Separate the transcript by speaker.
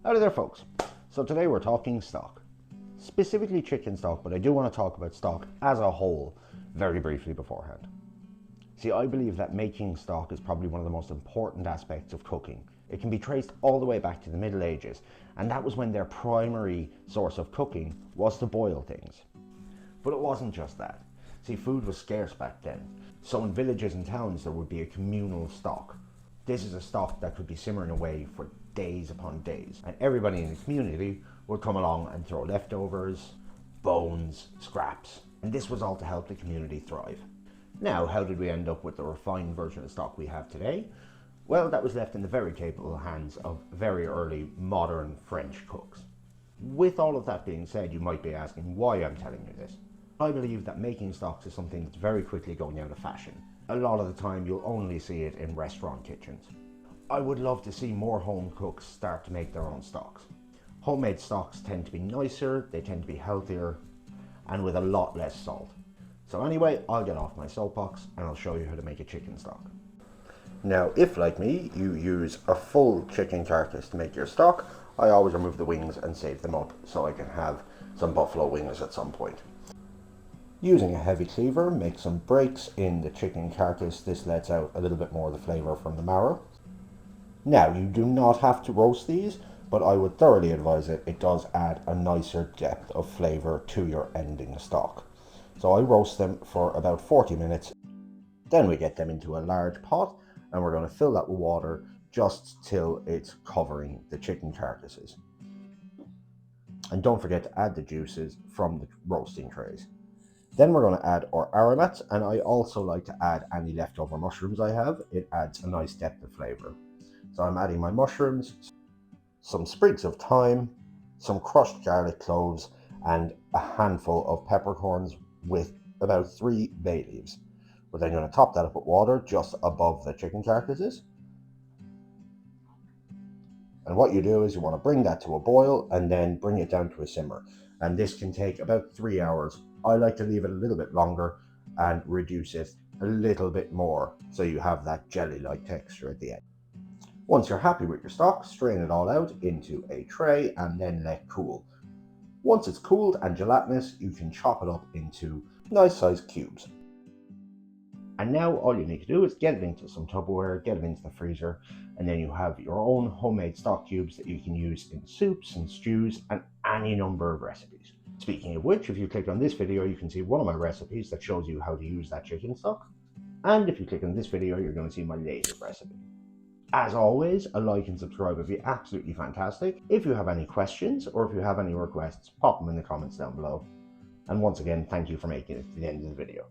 Speaker 1: Howdy there folks. So today we're talking stock. Specifically chicken stock, but I do want to talk about stock as a whole very briefly beforehand. See, I believe that making stock is probably one of the most important aspects of cooking. It can be traced all the way back to the Middle Ages, and that was when their primary source of cooking was to boil things. But it wasn't just that. See, food was scarce back then, so in villages and towns there would be a communal stock. This is a stock that could be simmering away for days upon days, and everybody in the community would come along and throw leftovers, bones, scraps, and this was all to help the community thrive. Now, how did we end up with the refined version of stock we have today? Well, that was left in the very capable hands of very early modern French cooks. With all of that being said, you might be asking why I'm telling you this. I believe that making stocks is something that's very quickly going out of fashion. A lot of the time you'll only see it in restaurant kitchens. I would love to see more home cooks start to make their own stocks. Homemade stocks tend to be nicer, they tend to be healthier, and with a lot less salt. So anyway, I'll get off my soapbox and I'll show you how to make a chicken stock. Now, if like me, you use a full chicken carcass to make your stock, I always remove the wings and save them up so I can have some buffalo wings at some point. Using a heavy cleaver, make some breaks in the chicken carcass. This lets out a little bit more of the flavour from the marrow. Now, you do not have to roast these, but I would thoroughly advise it. It does add a nicer depth of flavour to your ending stock. So I roast them for about 40 minutes. Then we get them into a large pot and we're going to fill that with water just till it's covering the chicken carcasses. And don't forget to add the juices from the roasting trays. Then we're going to add our aromats, and I also like to add any leftover mushrooms I have. It adds a nice depth of flavour. So I'm adding my mushrooms, some sprigs of thyme, some crushed garlic cloves, and a handful of peppercorns with about 3 bay leaves. We're then going to top that up with water just above the chicken carcasses. And what you do is you want to bring that to a boil and then bring it down to a simmer. And this can take about 3 hours. I like to leave it a little bit longer and reduce it a little bit more so you have that jelly-like texture at the end. Once you're happy with your stock, strain it all out into a tray and then let cool. Once it's cooled and gelatinous, you can chop it up into nice sized cubes. And now all you need to do is get it into some Tupperware, get it into the freezer, and then you have your own homemade stock cubes that you can use in soups and stews and any number of recipes. Speaking of which, if you click on this video, you can see one of my recipes that shows you how to use that chicken stock. And if you click on this video, you're going to see my latest recipe. As always, a like and subscribe would be absolutely fantastic. If you have any questions or if you have any requests, pop them in the comments down below. And once again, thank you for making it to the end of the video.